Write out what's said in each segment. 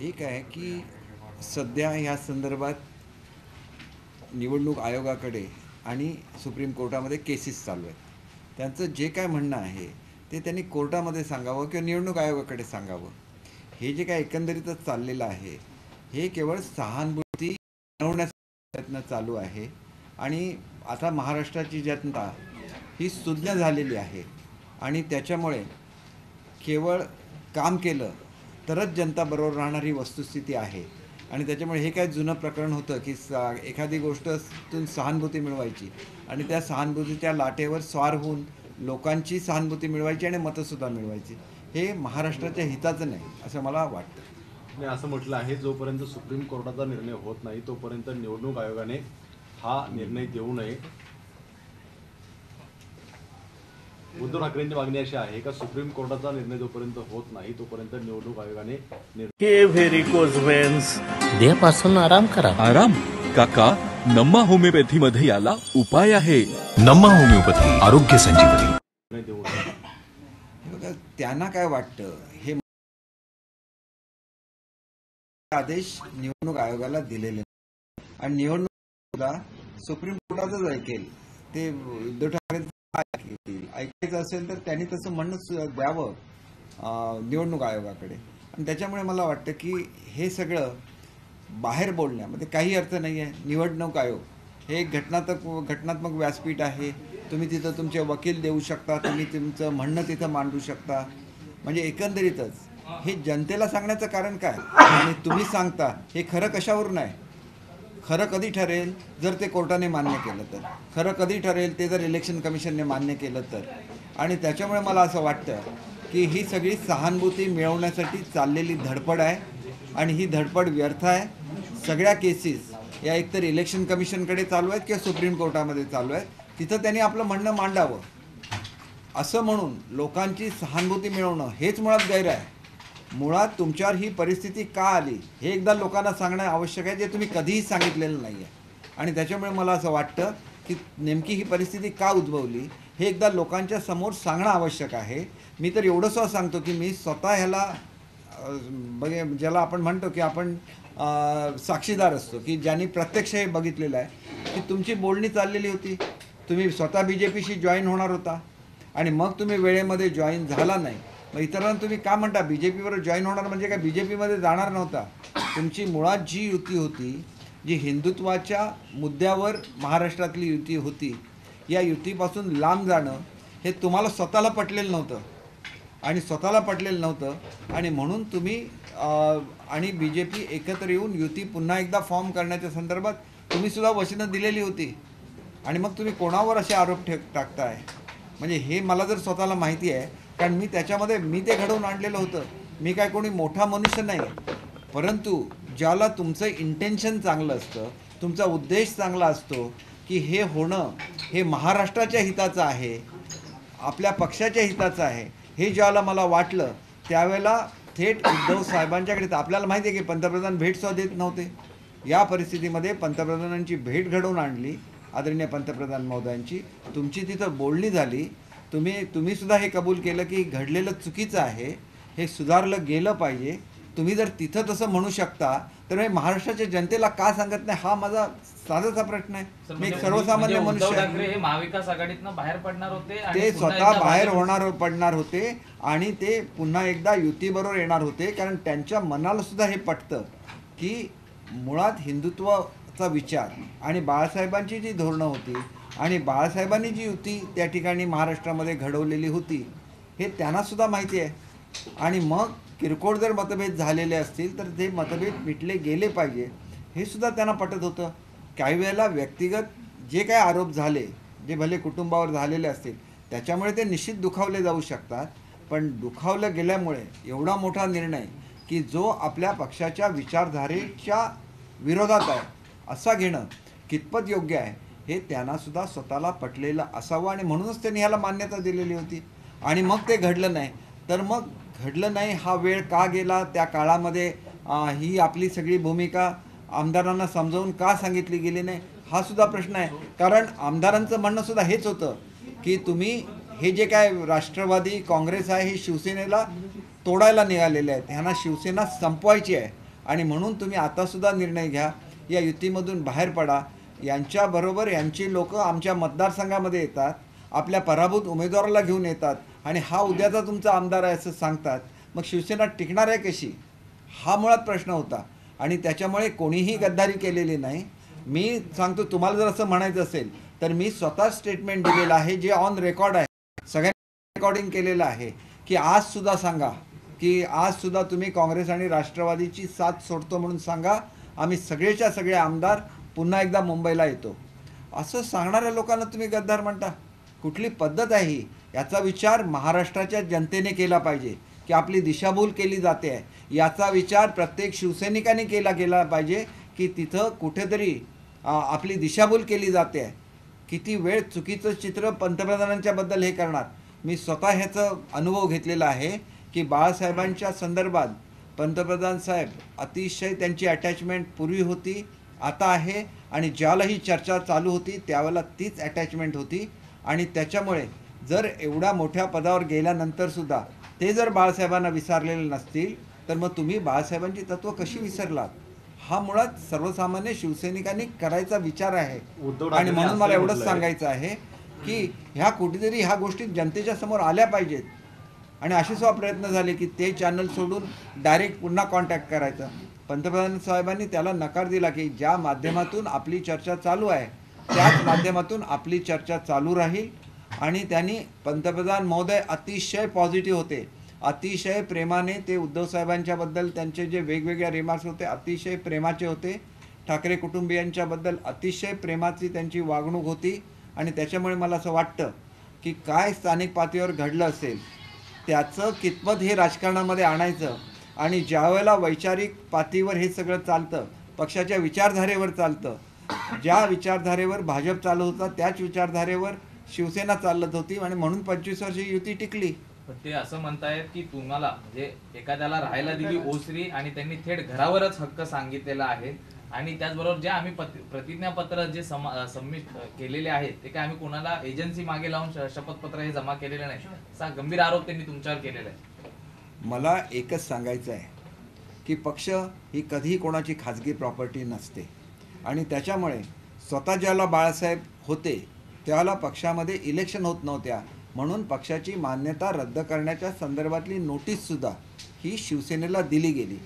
एक आहे की सध्या ह्या संदर्भात निवडणूक आयोगाकडे आणि सुप्रीम कोर्टामध्ये केसेस चालू आहेत. त्यांचं जे काय म्हणणं आहे ते त्यांनी कोर्टामध्ये सांगावं किंवा निवडणूक आयोगाकडे सांगावं. हे जे काय एकंदरीतच चाललेलं आहे हे केवळ सहानुभूती मिळवण्याचा प्रयत्न चालू आहे. आणि आता महाराष्ट्राची जनता ही सुज्ञ झालेली आहे आणि त्याच्यामुळे केवळ काम केलं तरच जनता बरोबर राहणारी वस्तुस्थिती आहे. आणि त्याच्यामुळे हे काय जुनं प्रकरण होतं की एखादी गोष्टतून सहानुभूती मिळवायची आणि त्या सहानुभूतीच्या लाटेवर स्वार होऊन लोकांची सहानुभूती मिळवायची आणि मतंसुद्धा मिळवायची. हे महाराष्ट्राच्या हिताचं नाही असं मला वाटतं. मी असं म्हटलं आहे, जोपर्यंत सुप्रीम कोर्टाचा निर्णय होत नाही तोपर्यंत निवडणूक आयोगाने हा निर्णय देऊ नये. उद्धव ठाकरेंची मागणी अशी आहे का सुप्रीम कोर्टाचा निर्णय जोपर्यंत होत नाही तोपर्यंत निवडणूक आयोगाने हे व्हेरिकोज व्हेन्स देहापासून आराम करा. आराम काका, नम्मा होमिओपॅथी मध्ये याला उपाय आहे. नम्मा होमिओपॅथी आरोग्य संजीवनी. निर्णय देऊ नये. बघा, त्यांना काय वाटतं हे आदेश निवडणूक आयोगाला दिलेले आणि निवडणूक सुप्रीम कोर्टाचंच ऐकेल. ते उद्धव ठाकरे ऐकायचं असेल तर त्यांनी तसं म्हणणं द्यावं निवडणूक आयोगाकडे. आणि त्याच्यामुळे मला वाटतं की हे सगळं बाहेर बोलण्यामध्ये काही अर्थ नाही आहे. निवडणूक आयोग हे एक घटनात्मक व्यासपीठ आहे. तुम्ही तिथं तुमचे वकील देऊ शकता, तुम्ही तुमचं म्हणणं तिथं मांडू शकता. म्हणजे एकंदरीतच हे जनतेला सांगण्याचं कारण काय आणि तुम्ही सांगता हे खरं कशावरून आहे. खरं कधी ठरेल जर ते कोर्टाने मान्य केलं तर. खरं कधी ठरेल ते जर इलेक्शन कमिशनने मान्य केलं तर. आणि त्याच्यामुळे मला असं वाटतं की ही सगळी सहानुभूती मिळवण्यासाठी चाललेली धडपड आहे आणि ही धडपड व्यर्थ आहे. सगळ्या केसेस या एकतर इलेक्शन कमिशनकडे चालू आहेत किंवा सुप्रीम कोर्टामध्ये चालू आहेत. तिथं त्यांनी आपलं म्हणणं मांडावं. असं म्हणून लोकांची सहानुभूती मिळवणं हेच मुळात गैर आहे. मुळात तुमच्यावर ही परिस्थिती का आली हे एकदा लोकांना सांगणं आवश्यक आहे, जे तुम्ही कधीही सांगितलेलं नाही आहे. आणि त्याच्यामुळे मला असं वाटतं की नेमकी ही परिस्थिती का उद्भवली हे एकदा लोकांच्या समोर सांगणं आवश्यक आहे. मी तर एवढंसं सांगतो की मी स्वतः ह्याला ज्याला आपण म्हणतो की आपण साक्षीदार असतो की ज्यांनी प्रत्यक्ष हे बघितलेलं आहे की तुमची बोलणी चाललेली होती. तुम्ही स्वतः BJPशी जॉईन होणार होता आणि मग तुम्ही वेळेमध्ये जॉईन झाला नाही. मग इतरांना तुम्ही का म्हणता BJPवर जॉईन होणार म्हणजे काय BJPमध्ये जाणार नव्हता. तुमची मुळात जी युती होती, जी हिंदुत्वाच्या मुद्द्यावर महाराष्ट्रातली युती होती, या युतीपासून लांब जाणं हे तुम्हाला स्वतःला पटलेलं नव्हतं आणि स्वतःला पटलेलं नव्हतं आणि म्हणून तुम्ही आणि BJP एकत्र येऊन युती पुन्हा एकदा फॉर्म करण्याच्या संदर्भात तुम्हीसुद्धा वचनं दिलेली होती. आणि मग तुम्ही कोणावर असे आरोप टाकताय. म्हणजे हे मला जर स्वतःला माहिती आहे, कारण मी त्याच्यामध्ये ते घडवून आणलेलं होतं. मी काय कोणी मोठा मनुष्य नाही. परंतु ज्याला तुमचं इंटेन्शन चांगलं असतं, तुमचा उद्देश चांगला असतो की हे होणं हे महाराष्ट्राच्या हिताचं आहे, आपल्या पक्षाच्या हिताचं आहे, हे ज्याला मला वाटलं त्यावेळेला थेट उद्धव साहेबांच्याकडे. आपल्याला माहिती आहे की पंतप्रधान भेटसुद्धा देत नव्हते. या परिस्थितीमध्ये पंतप्रधानांची भेट घडवून आणली, आदरणीय पंतप्रधान महोदयांची. तुमची तिथं बोलणी झाली. तुम्ही सुद्धा हे कबूल केलं की घडलेलं चुकीचं आहे, हे सुधारलं गेलं पाहिजे. तुम्ही जर तिथं तसं म्हणू शकता तर हे महाराष्ट्राच्या जनतेला का सांगत नाही हा माझा साधाचा प्रश्न आहे. मी एक सर्वसामान्य मनुष्य आहे. हे महाविकास आघाडीतनं बाहेर पडणार होते, ते स्वतः बाहेर पडणार होते आणि ते पुन्हा एकदा युतीबरोबर येणार होते. कारण त्यांच्या मनाला सुद्धा हे पटतं की मुळात हिंदुत्वाचा विचार आणि बाळासाहेबांची जी धोरणं होती आणि बाळासाहेबांनी जी युती त्या ठिकाणी महाराष्ट्रामध्ये घडवलेली होती हे त्यांनासुद्धा माहिती आहे. आणि मग किरकोळ जर मतभेद झालेले असतील तर ते मतभेद मिटले गेले पाहिजे हे सुद्धा त्यांना पटत होतं. काही वेळेला व्यक्तिगत जे काय आरोप झाले, जे भले कुटुंबावर झालेले असतील, त्याच्यामुळे ते निश्चित दुखावले जाऊ शकतात. पण दुखावलं गेल्यामुळे एवढा मोठा निर्णय की जो आपल्या पक्षाच्या विचारधारेच्या विरोधात आहे असा घेणं कितपत योग्य आहे हे त्यांनासुद्धा स्वतःला पटलेलं असावं. आणि म्हणूनच त्यांनी ह्याला मान्यता दिलेली होती. आणि मग ते घडलं नाही. तर मग घडलं नाही हा वेळ का गेला, त्या काळामध्ये ही आपली सगळी भूमिका आमदारांना समजावून का सांगितली गेली नाही हा सुद्धा प्रश्न आहे. कारण आमदारांचं म्हणणं सुद्धा हेच होतं की तुम्ही हे जे काय राष्ट्रवादी काँग्रेस आहे हे शिवसेनेला तोडायला निघालेले आहेत, ह्यांना शिवसेना संपवायची आहे. आणि म्हणून तुम्ही आतासुद्धा निर्णय घ्या, या युतीमधून बाहेर पडा. यांच्याबरोबर यांची लोक आमच्या मतदारसंघामध्ये येतात, आपल्या पराभूत उमेदवाराला घेऊन येतात आणि हा उद्याचा तुमचा आमदार आहे असं सांगतात. मग शिवसेना टिकणार आहे कशी? हा मुळात प्रश्न होता आणि त्याच्यामुळे कोणीही गद्दारी केलेली नाही. मी सांगतो, तुम्हाला जर असं म्हणायचं असेल तर मी स्वतः स्टेटमेंट दिलेलं आहे, जे ऑन रेकॉर्ड आहे, सगळ्यांनी रेकॉर्डिंग केलेलं आहे, की आजसुद्धा सांगा की आजसुद्धा तुम्ही काँग्रेस आणि राष्ट्रवादीची साथ सोडतो म्हणून सांगा, आम्ही सगळेच्या सगळे आमदार पुन्हा एकदा मुंबईला येतो. असं सांगणाऱ्या लोकांना तुम्ही गद्दार म्हणता? कुठली पद्धत आहे ही? याचा विचार महाराष्ट्राच्या जनतेने केला पाहिजे की आपली दिशाभूल केली जाते आहे. याचा विचार प्रत्येक शिवसैनिकाने केला पाहिजे की तिथं कुठेतरी आपली दिशाभूल केली जाते आहे. किती वेळ चुकीचं चित्र पंतप्रधानांच्याबद्दल हे करणार. मी स्वतः ह्याचं अनुभव घेतलेला आहे की बाळासाहेबांच्या संदर्भात पंतप्रधान साहेब अतिशय त्यांची अटॅचमेंट पूर्वी होती, आता आहे, आणि ज्याला ही चर्चा चालू होती त्यावेळेला तीच अटॅचमेंट होती. आणि त्याच्यामुळे जर एवढ्या मोठ्या पदावर गेल्यानंतरसुद्धा ते जर बाळासाहेबांना विसरलेले नसतील तर मग तुम्ही बाळासाहेबांची तत्त्व कशी विसरलात? हा मुळात सर्वसामान्य शिवसैनिकांनी करायचा विचार आहे. आणि म्हणून मला एवढंच सांगायचं आहे की ह्या कुठेतरी ह्या गोष्टी जनतेच्या समोर आल्या पाहिजेत. आणि असे सुद्धा प्रयत्न झाले की ते चॅनल सोडून डायरेक्ट पुन्हा कॉन्टॅक्ट करायचं. पंतप्रधान साहेबांनी त्याला नकार दिला की ज्या माध्यमातून आपली चर्चा चालू आहे त्याच माध्यमातून आपली चर्चा चालू राहील. आणि त्यांनी पंतप्रधान महोदय अतिशय पॉझिटिव्ह होते, अतिशय प्रेमाने ते उद्धव साहेबांच्याबद्दल त्यांचे जे वेगवेगळे रिमार्क्स होते अतिशय प्रेमाचे होते. ठाकरे कुटुंबियांच्याबद्दल अतिशय प्रेमाची त्यांची वागणूक होती. आणि त्याच्यामुळे मला असं वाटतं की काय स्थानिक पातळीवर घडलं असेल त्याचं कितपत हे राजकारणामध्ये आणायचं. आणि ज्यावेळेला वैचारिक पातळीवर हे सगळं चालतं, पक्षाच्या विचारधारेवर चालतं, ज्या विचारधारेवर भाजप चालत होता त्याच विचारधारेवर शिवसेना चालत होती आणि म्हणून 25 वर्ष युती टिकली. पण ते असं म्हणतायत की तुम्हाला म्हणजे एखाद्याला राहायला दिली ओसरी आणि त्यांनी थेट घरावरच हक्क सांगितलेला आहे. आणि त्याचबरोबर जे आम्ही प्रतिज्ञापत्र जे सबमिट केलेले आहेत ते काय आम्ही कोणाला एजन्सी मागे लावून शपथपत्र हे जमा केलेले नाही, असा गंभीर आरोप त्यांनी तुमच्यावर केलेला आहे. मला एकच सांगायचं आहे की पक्ष ही कधीही कोणाची खाजगी प्रॉपर्टी नसते. आणि त्याच्यामुळे स्वतः ज्याला बाळासाहेब होते त्याला पक्षामध्ये इलेक्शन होत नव्हत्या, म्हणून पक्षाची मान्यता रद्द करण्याच्या संदर्भातली नोटीससुद्धा ही शिवसेनेला दिली गेली.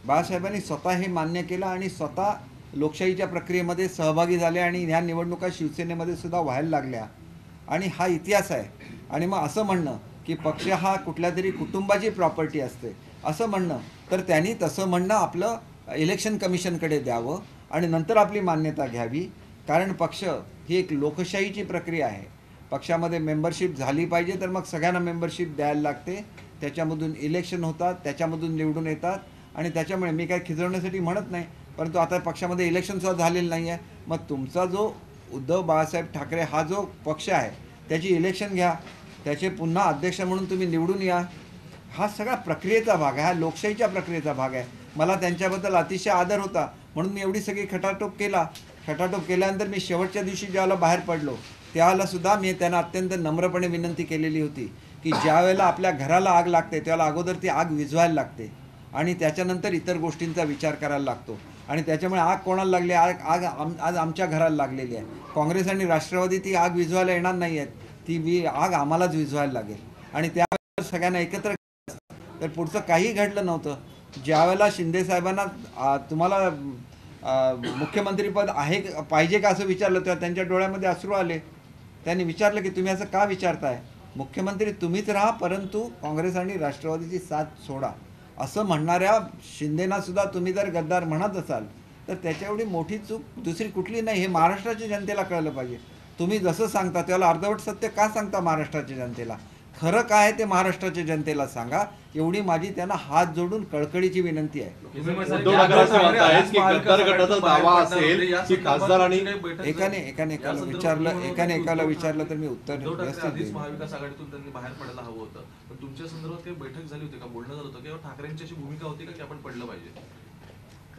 बाळासाहेबांनी स्वतः हे मान्य केलं आणि स्वतः लोकशाहीच्या प्रक्रियेमध्ये सहभागी झाले आणि ह्या निवडणुका शिवसेनेमध्ये सुद्धा व्हायला लागल्या. आणि हा इतिहास आहे. आणि मग असं म्हणणं की पक्ष हा कुठल्या तरी कुटुंबाची प्रॉपर्टी असते असं म्हणणं, तर त्यांनी तसं म्हणणं आपलं इलेक्शन कमिशनकडे द्यावं आणि नंतर आपली मान्यता घ्यावी. कारण पक्ष ही एक लोकशाहीची प्रक्रिया आहे. पक्षामध्ये मेंबरशिप झाली पाहिजे तर मग सगळ्यांना मेंबरशिप द्यायला लागते, त्याच्यामधून इलेक्शन होतात, त्याच्यामधून निवडून येतात. आणि त्याच्यामुळे मी काय खिजवण्यासाठी म्हणत नाही, परंतु आता पक्षामध्ये इलेक्शनसुद्धा झालेलं नाही आहे. मग तुमचा जो उद्धव बाळासाहेब ठाकरे हा जो पक्ष आहे त्याची इलेक्शन घ्या, त्याचे पुन्हा अध्यक्ष म्हणून तुम्ही निवडून या. हा सगळा प्रक्रियेचा भाग आहे, हा लोकशाहीच्या प्रक्रियेचा भाग आहे. मला त्यांच्याबद्दल अतिशय आदर होता म्हणून मी एवढी सगळी खटाटोप केल्यानंतर मी शेवटच्या दिवशी ज्यावेळेला बाहेर पडलो त्यावेळेलासुद्धा मी त्यांना अत्यंत नम्रपणे विनंती केलेली होती की ज्यावेळेला आपल्या घराला आग लागते त्यावेळेला अगोदर ती आग विझवायला लागते आणि त्याच्यानंतर इतर गोष्टींचा विचार करायला लागतो. आणि त्याच्यामुळे आग कोणाला लागली? आग आज आमच्या घराला लागलेली आहे. काँग्रेस आणि राष्ट्रवादी ती आग विझवायला येणार नाही आहेत, ती आग आम्हालाच विझवायला लागेल. आणि त्यावेळेला सगळ्यांना एकत्र तर पुढचं काही घडलं नव्हतं. ज्यावेळेला शिंदेसाहेबांना तुम्हाला मुख्यमंत्रीपद पाहिजे का असं विचारलं तेव्हा त्यांच्या डोळ्यामध्ये अश्रू आले. त्यांनी विचारलं की तुम्ही असं का विचारताय? मुख्यमंत्री तुम्हीच राहा, परंतु काँग्रेस आणि राष्ट्रवादीची साथ सोडा असं म्हणणाऱ्या शिंदेनासुद्धा तुम्ही जर गद्दार म्हणत असाल तर त्याच्या एवढी मोठी चूक दुसरी कुठली नाही, हे महाराष्ट्राच्या जनतेला कळलं पाहिजे. तुम्ही जसं सांगता त्याला अर्धवट सत्य का सांगता महाराष्ट्राच्या जनतेला? खरं काय आहे ते महाराष्ट्राच्या जनतेला सांगा, एवढी माझी त्यांना हात जोडून कळकळीची विनंती आहे. उद्धव ठाकरे असं म्हणतायत की गद्दार गटाचा दावा असेल की खासदार आणि एकाला विचारलं तर मी उत्तर आधीच महाविकास आघाडीतून त्यांनी बाहेर पडायला हवं होतं, पण तुमच्या संदर्भात काही बैठक झाली होती का, बोलणं झालं होतं किंवा ठाकरेंची अशी भूमिका होती का की आपण पडलं पाहिजे?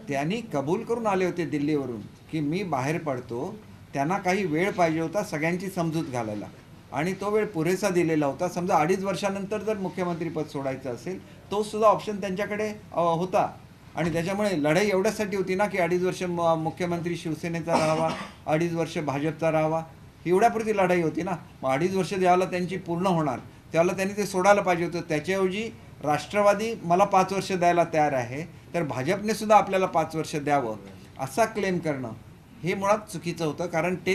त्यांनी कबूल करून आले होते दिल्लीवरून की मी बाहेर पडतो. त्यांना काही वेळ पाहिजे होता सगळ्यांची समजूत घालायला आणि तो वेळ पुरेसा दिलेला होता. समजा 2.5 वर्षानंतर जर मुख्यमंत्रीपद सोडायचं असेल तो सुद्धा ऑप्शन त्यांच्याकडे होता. आणि त्याच्यामुळे लढाई एवढ्यासाठी होती ना की 2.5 वर्ष मुख्यमंत्री शिवसेनेचा राहावा, 2.5 वर्ष भाजपचा राहावा, एवढ्यापुरती लढाई होती ना. मग 2.5 वर्ष ज्यावेळेला त्यांची पूर्ण होणार त्यावेळेला त्यांनी ते सोडायला पाहिजे होतं. त्याच्याऐवजी राष्ट्रवादी मला 5 वर्ष द्यायला तयार आहे, तर भाजपने सुद्धा आपल्याला 5 वर्ष द्यावं असा क्लेम करणं हे मुळात चुकीचं होतं. कारण ते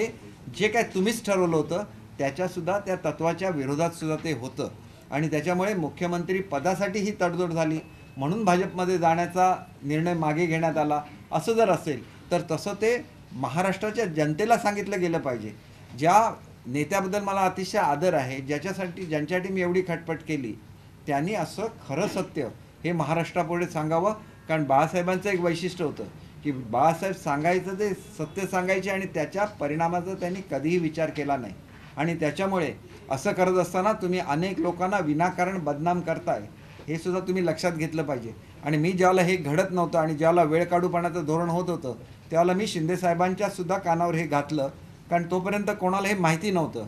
जे काय तुम्हीच ठरवलं होतं त्याच्यासुद्धा त्या तत्वाच्या विरोधात सुद्धा ते होतं आणि त्याच्यामुळे मुख्यमंत्री पदासाठी ही तडजोड झाली म्हणून भाजपमध्ये जाण्याचा निर्णय मागे घेण्यात आला. असं जर असेल तर तसं ते महाराष्ट्राच्या जनतेला सांगितलं गेलं पाहिजे. ज्या नेत्याबद्दल मला अतिशय आदर आहे, ज्यांच्यासाठी मी एवढी खटपट केली, त्यांनी असं खरं सत्य हे महाराष्ट्रापुढे सांगावं. कारण बाळासाहेबांचं एक वैशिष्ट्य होतं की बाळासाहेब सांगायचं ते सत्य सांगायचे आणि त्याच्या परिणामाचा त्यांनी कधीही विचार केला नाही. आणि त्याच्यामुळे असं करत असताना तुम्ही अनेक लोकांना विनाकारण बदनाम करताय हे सुद्धा तुम्ही लक्षात घेतलं पाहिजे. आणि मी ज्याला हे घडत नव्हतं आणि ज्याला वेळ काढूपणाचं धोरण होत होतं त्यावेळेला मी शिंदेसाहेबांच्या सुद्धा कानावर हे घातलं, कारण तोपर्यंत कोणाला हे माहिती नव्हतं.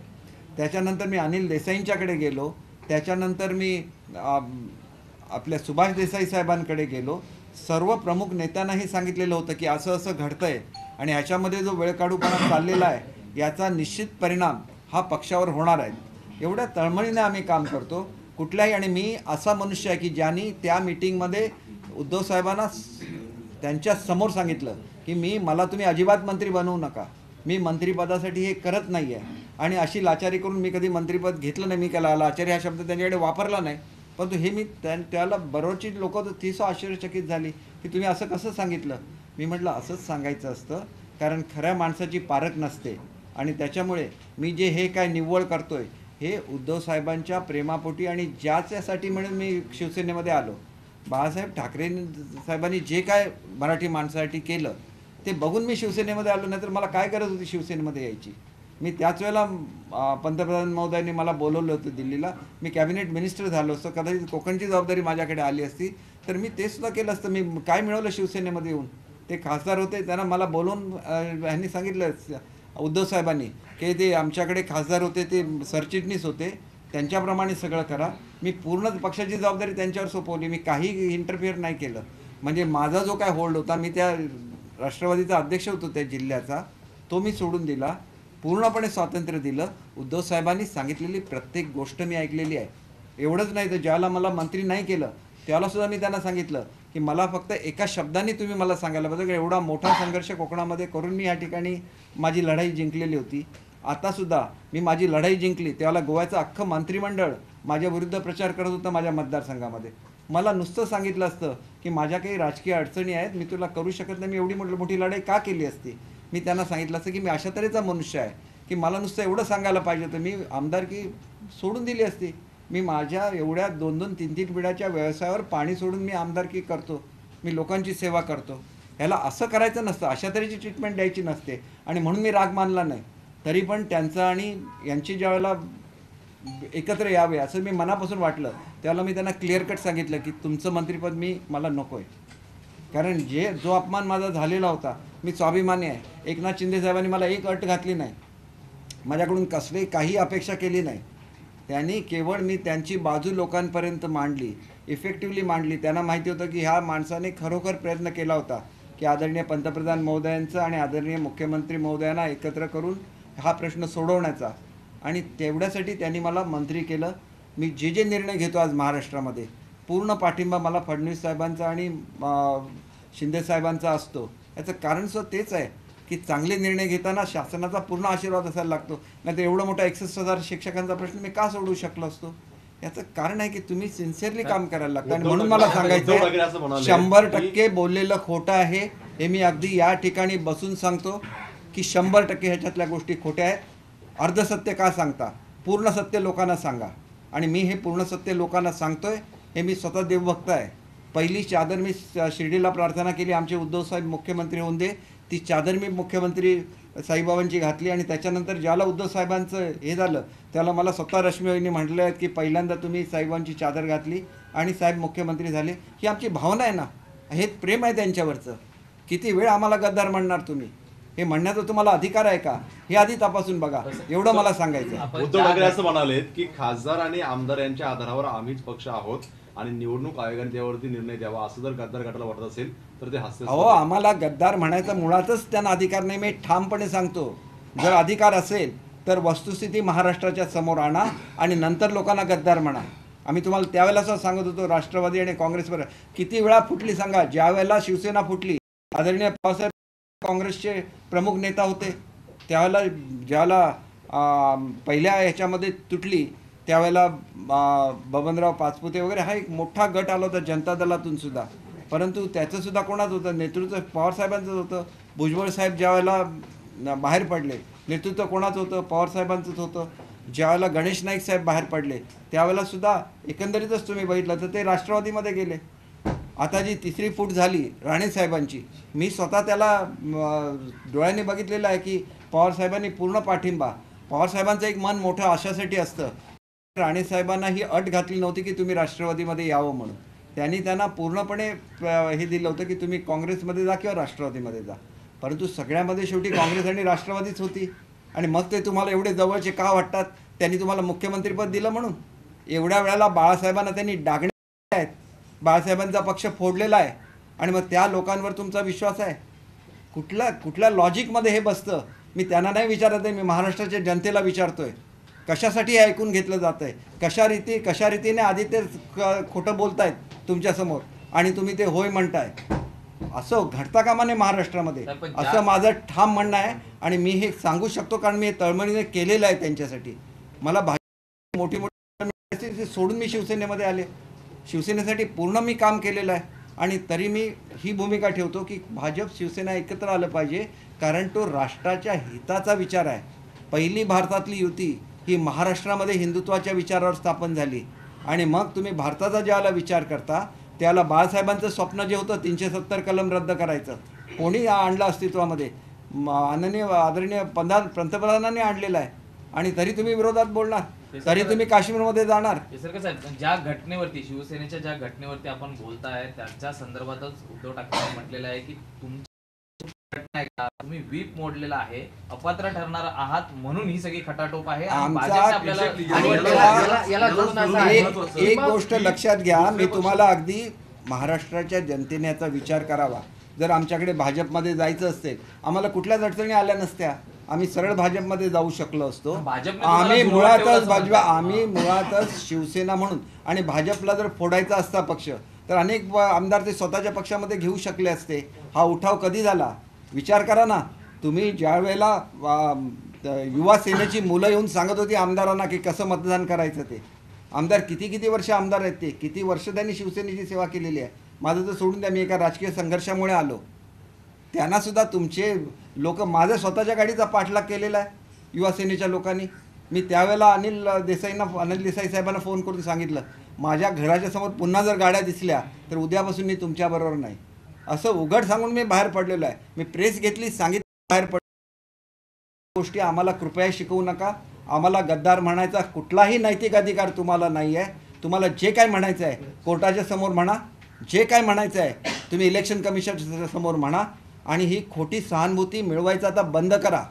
त्याच्यानंतर मी अनिल देसाईंच्याकडे गेलो, त्याच्यानंतर मी आपल्या सुभाष देसाई साहेबांकडे गेलो. सर्व प्रमुख नेत्यांनाही सांगितलेलं होतं की असं असं घडतंय आणि ह्याच्यामध्ये जो वेळ काढूपणा चाललेला आहे याचा निश्चित परिणाम हा पक्षावर होणार आहे. एवढ्या तळमळीने आम्ही काम करतो कुठल्याही. आणि मी असा मनुष्य आहे की ज्यांनी त्या मीटिंगमध्ये उद्धव साहेबांना त्यांच्या समोर सांगितलं की मला तुम्ही अजिबात मंत्री बनवू नका, मी मंत्रिपदासाठी हे करत नाही आहे. आणि अशी लाचारी करून मी कधी मंत्रिपद घेतलं नाही. मी त्याला लाचारी हा शब्द त्यांच्याकडे वापरला नाही, परंतु हे मी त्याला बरोबरची लोक ती आश्चर्यचकित झाली की तुम्ही असं कसं सांगितलं. मी म्हटलं असंच सांगायचं असतं, कारण खऱ्या माणसाची पारख नसते. आणि त्याच्यामुळे मी जे हे काय निव्वळ करतोय हे उद्धव साहेबांच्या प्रेमापोटी आणि ज्याच्यासाठी म्हणून मी शिवसेनेमध्ये आलो. बाळासाहेब ठाकरे साहेबांनी जे काय मराठी माणसासाठी केलं ते बघून मी शिवसेनेमध्ये आलो, नाही तर मला काय गरज होती शिवसेनेमध्ये यायची. मी त्याच वेळेला पंतप्रधान महोदयांनी मला बोलवलं होतं दिल्लीला. मी कॅबिनेट मिनिस्टर झालो असतो, कदाचित कोकणची जबाबदारी माझ्याकडे आली असती तर मी ते सुद्धा केलं असतं. मी काय मिळवलं शिवसेनेमध्ये येऊन. ते खासदार होते, त्यांना मला बोलवून ह्यांनी सांगितलं उद्धव साहेबांनी की ते आमच्याकडे खासदार होते, ते सरचिटणीस होते, त्यांच्याप्रमाणे सगळं करा. मी पूर्ण पक्षाची जबाबदारी त्यांच्यावर सोपवली, मी काही इंटरफिअर नाही केलं. म्हणजे माझा जो काय होल्ड होता, मी त्या राष्ट्रवादीचा अध्यक्ष होतो त्या जिल्ह्याचा, तो मी सोडून दिला, पूर्णपणे स्वातंत्र्य दिलं. उद्धव साहेबांनी सांगितलेली प्रत्येक गोष्ट मी ऐकलेली आहे. एवढंच नाही तर ज्याला मला मंत्री नाही केलं त्यालासुद्धा मी त्यांना सांगितलं की मला फक्त एका शब्दाने तुम्ही मला सांगायला पाहिजे. एवढा मोठा संघर्ष कोकणामध्ये करून मी या ठिकाणी माझी लढाई जिंकलेली होती. आतासुद्धा मी माझी लढाई जिंकली त्यावेळेला गोव्याचं अख्खं मंत्रिमंडळ माझ्या विरुद्ध प्रचार करत होतं माझ्या मतदारसंघामध्ये. मला नुसतं सांगितलं असतं की माझ्या काही राजकीय अडचणी आहेत, मी तुला करू शकत नाही, मी एवढी मोठी लढाई का केली असती. मी त्यांना सांगितलं असतं की मी अशा तऱ्हेचा मनुष्य आहे की मला नुसतं एवढं सांगायला पाहिजे होतं, मी आमदारकी सोडून दिली असती. मी माझ्या एवढ्या 2-2, 3-3 पिढ्याच्या व्यवसायावर पाणी सोडून मी आमदारकी करतो, मी लोकांची सेवा करतो. ह्याला असं करायचं नसतं, अशा तऱ्हेची ट्रीटमेंट द्यायची नसते. आणि म्हणून मी राग मानला नाही. तरी पण त्यांचं आणि यांची ज्या वेळेला एकत्र यावे असं मी मनापासून वाटलं त्याला मी त्यांना क्लिअर कट सांगितलं की तुमचं मंत्रिपद मला नको आहे. कारण जो अपमान माझा झालेला होता, मी स्वाभिमानी आहे. एकनाथ शिंदे साहेबांनी मला एक अट घातली नाही, माझ्याकडून कसली काही अपेक्षा केली नाही. त्यांनी केवळ मी त्यांची बाजू लोकांपर्यंत मांडली, इफेक्टिव्हली मांडली. त्यांना माहिती होतं की ह्या माणसाने खरोखर प्रयत्न केला होता की आदरणीय पंतप्रधान महोदयांचं आणि आदरणीय मुख्यमंत्री महोदयांना एकत्र करून हा प्रश्न सोडवण्याचा. आणि तेवढ्यासाठी त्यांनी मला मंत्री केलं. मी जे निर्णय घेतो आज महाराष्ट्रामध्ये पूर्ण पाठिंबा मला फडणवीस साहेबांचा आणि शिंदे साहेबांचा असतो. याचं कारण सुद्धा तेच आहे की चांगले निर्णय घेताना शासनाचा पूर्ण आशीर्वाद असायला लागतो. नाही तर एवढं मोठा 61,000 शिक्षकांचा प्रश्न मी का सोडवू शकलो असतो. याचं कारण आहे की तुम्ही सिन्सिअरली काम करायला लागतं. आणि म्हणून मला सांगायचं 100% बोललेलं खोटं आहे हे मी अगदी या ठिकाणी बसून सांगतो की 100% ह्याच्यातल्या गोष्टी खोट्या आहेत. अर्धसत्य का सांगता, पूर्ण सत्य लोकांना सांगा. आणि मी हे पूर्ण सत्य लोकांना सांगतोय. हे मी स्वतः देवभक्त आहे. पहिली चादर मी शिर्डीला प्रार्थना केली आमचे उद्धव साहेब मुख्यमंत्री होऊन दे, ती चादर मी मुख्यमंत्री साईबाबांची घातली. आणि त्याच्यानंतर ज्याला उद्धव साहेबांचं हे झालं त्याला मला स्वतः रश्मीबाईंनी म्हटलं आहे की पहिल्यांदा तुम्ही साहेबांची चादर घातली आणि साहेब मुख्यमंत्री झाले. ही आमची भावना आहे ना, हे प्रेम आहे त्यांच्यावरचं. किती वेळ आम्हाला गद्दार म्हणणार तुम्ही, हे म्हणण्याचा तुम्हाला अधिकार आहे का हे आधी तपासून बघा, एवढं मला सांगायचं. उद्धव ठाकरे असं म्हणालेत की खासदार आणि आमदार यांच्या आधारावर आम्हीच पक्ष आहोत, आणि निवडणूक आयोगाने त्यावरती निर्णय द्यावा असं जर गद्दार गटाला वाटत असेल तर ते अहो, आम्हाला गद्दार म्हणायचा मुळातच त्यांना अधिकार नाही. मी ठामपणे सांगतो, जर अधिकार असेल तर वस्तुस्थिती महाराष्ट्राच्या समोर आणा आणि नंतर लोकांना गद्दार म्हणा. आम्ही तुम्हाला त्यावेळेला असं सांगत होतो, राष्ट्रवादी आणि काँग्रेसवर किती वेळा फुटली सांगा. ज्या वेळेला शिवसेना फुटली, आदरणीय पवारसाहेब काँग्रेसचे प्रमुख नेता होते, त्यावेळेला ज्यावेळेला पहिल्या ह्याच्यामध्ये तुटली त्यावेळेला बबनराव पाचपुते वगैरे हा एक मोठा गट आला होता जनता दलातून सुद्धा, परंतु त्याचं सुद्धा कोणाच होतं नेतृत्व? पवारसाहेबांचंच होतं. भुजबळ साहेब ज्यावेळेला बाहेर पडले नेतृत्व कोणाचं होतं? पवारसाहेबांचंच होतं. ज्यावेळेला गणेश नाईक साहेब बाहेर पडले त्यावेळेला सुद्धा एकंदरीतच तुम्ही बघितलं तर ते राष्ट्रवादीमध्ये गेले. आता जी तिसरी फूट झाली राणे साहेबांची, मी स्वतः त्याला डोळ्यांनी बघितलेलं आहे की पवारसाहेबांनी पूर्ण पाठिंबा. पवारसाहेबांचं एक मन मोठं अशासाठी असतं, राणे साहेबांना ही अट घातली नव्हती की तुम्ही राष्ट्रवादीमध्ये यावं म्हणून. त्यांनी त्यांना पूर्णपणे हे दिलं होतं की तुम्ही काँग्रेसमध्ये जा किंवा राष्ट्रवादीमध्ये जा, परंतु सगळ्यामध्ये शेवटी काँग्रेस आणि राष्ट्रवादीच होती. आणि मग ते तुम्हाला एवढे जवळचे का वाटतात? त्यांनी तुम्हाला मुख्यमंत्रीपद दिलं म्हणून. एवढ्या वेळेला बाळासाहेबांना त्यांनी डागणे आहेत, बाळासाहेबांचा पक्ष फोडलेला आहे आणि मग त्या लोकांवर तुमचा विश्वास आहे? कुठल्या लॉजिकमध्ये हे बसतं? मी त्यांना नाही विचारत आहे, मी महाराष्ट्राच्या जनतेला विचारतोय. कशासाठी हे ऐकून घेतलं जातं आहे? कशा रीतीने आदित्य खोटं बोलतायत तुमच्यासमोर आणि तुम्ही ते होय म्हणताय? असं घडता कामा नये महाराष्ट्रामध्ये, असं माझं ठाम म्हणणं आहे. आणि मी हे सांगू शकतो कारण मी हे तळमळीने केलेलं आहे त्यांच्यासाठी. मला मोठी मोठी सोडून मी शिवसेनेमध्ये आले, शिवसेनेसाठी पूर्ण मी काम केलेलं आहे. आणि तरी मी ही भूमिका ठेवतो की भाजप शिवसेना एकत्र आलं पाहिजे, कारण तो राष्ट्राच्या हिताचा विचार आहे. पहिली भारतातली युती ही महाराष्ट्रामध्ये हिंदुत्वाच्या विचारावर स्थापन झाली. आणि मग तुम्ही भारताचा ज्याला विचार करता त्याला बाळासाहेबांचं स्वप्न जे होतं 370 कलम रद्द करायचं, कोणी आणलं अस्तित्वामध्ये? आदरणीय पंतप्रधानांनी आणलेलं आहे. आणि तरी तुम्ही विरोधात बोलणार, तरी तुम्ही काश्मीरमध्ये जाणार. ज्या घटनेवरती, शिवसेनेच्या ज्या घटनेवरती आपण बोलताय त्याच्या संदर्भातच उद्धव ठाकरे म्हटलेलं आहे की घटना आहे का, तुम्ही व्हीप मोडलेला आहे, अपात्र ठरणार आहात म्हणून ही सगळी खटाटोप आहे. एक गोष्ट लक्षात घ्या, मी तुम्हाला अगदी महाराष्ट्राच्या जनतेने याचा विचार करावा. जर आमच्याकडे भाजपमध्ये जायचं असेल, आम्हाला कुठल्याच अडचणी आल्या नसत्या, आम्ही सरळ भाजपमध्ये जाऊ शकलो असतो. आम्ही मुळातच शिवसेना म्हणून, आणि भाजपला जर फोडायचा असता पक्ष तर अनेक आमदार ते स्वतःच्या पक्षामध्ये घेऊ शकले असते. हा उठाव कधी झाला विचार करा ना तुम्ही. ज्या वेळेला युवा सेनेची मुलं येऊन सांगत होती आमदारांना की कसं मतदान करायचं, ते आमदार किती वर्ष आमदार आहेत, ते किती वर्ष त्यांनी शिवसेनेची सेवा केलेली आहे. माझं तर सोडून द्या, मी एका राजकीय संघर्षामुळे आलो. त्यांनासुद्धा तुमचे लोक माझ्या स्वतःच्या गाडीचा पाठलाग केलेला आहे युवा सेनेच्या लोकांनी. मी त्यावेळेला अनिल देसाई साहेबांना फोन करून सांगितलं, माझ्या घराच्या समोर पुन्हा जर गाड्या दिसल्या तर उद्यापासून मी तुमच्याबरोबर नाही, असं उघड सांगून मी बाहेर पडलेलो आहे. मी प्रेस घेतली, सांगितलं बाहेर पड गोष्टी आम्हाला कृपया शिकवू नका. आम्हाला गद्दार म्हणायचा कुठलाही नैतिक अधिकार तुम्हाला नाही आहे. तुम्हाला जे काय म्हणायचं आहे कोर्टाच्या समोर म्हणा, जे काय म्हणायचं आहे तुम्ही इलेक्शन कमिशनच्या समोर म्हणा. आणि ही खोटी सहानुभूती मिळवायचं आता बंद करा.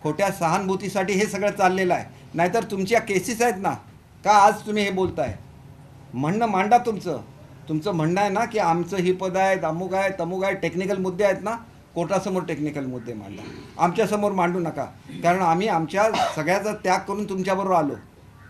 खोट्या सहानुभूतीसाठी हे सगळं चाललेलं आहे. नाहीतर तुमच्या केसेस आहेत ना, का आज तुम्ही हे बोलताय? म्हणणं मांडा तुमचं म्हणणं आहे ना की आमचं ही पद आहे, अमुक आहे, तमुक आहे, टेक्निकल मुद्दे आहेत ना, कोर्टासमोर टेक्निकल मुद्दे मांडा, आमच्यासमोर मांडू नका. कारण आम्ही आमच्या सगळ्याचा त्याग करून तुमच्याबरोबर आलो,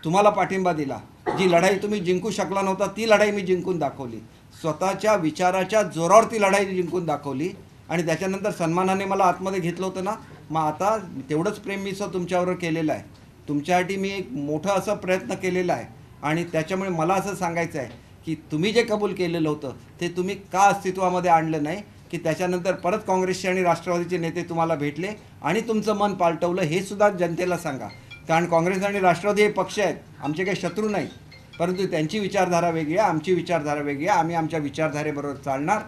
तुम्हाला पाठिंबा दिला. जी लढाई तुम्ही जिंकू शकला नव्हता ती लढाई मी जिंकून दाखवली. स्वतःच्या विचाराच्या जोरावर ती लढाई जिंकून दाखवली. आणि त्याच्यानंतर सन्मानाने मला आतमध्ये घेतलं होतं ना, मग आता तेवढंच प्रेम मी तुमच्याबरोबर केलेलं आहे. तुमच्यासाठी मी एक मोठं असं प्रयत्न केलेला आहे. आणि त्याच्यामुळे मला असं सांगायचं आहे की तुम्ही जे कबूल केलेलं होतं ते तुम्ही का अस्तित्वामध्ये आणलं नाही, की त्याच्यानंतर परत काँग्रेसचे आणि राष्ट्रवादीचे नेते तुम्हाला भेटले आणि तुमचं मन पालटवलं, हे सुद्धा जनतेला सांगा. कारण काँग्रेस आणि राष्ट्रवादी हे पक्ष आहेत, आमचे काही शत्रू नाहीत, परंतु त्यांची विचारधारा वेगळी आहे, आमची विचारधारा वेगळी आहे. आम्ही आमच्या विचारधारेबरोबर चालणार.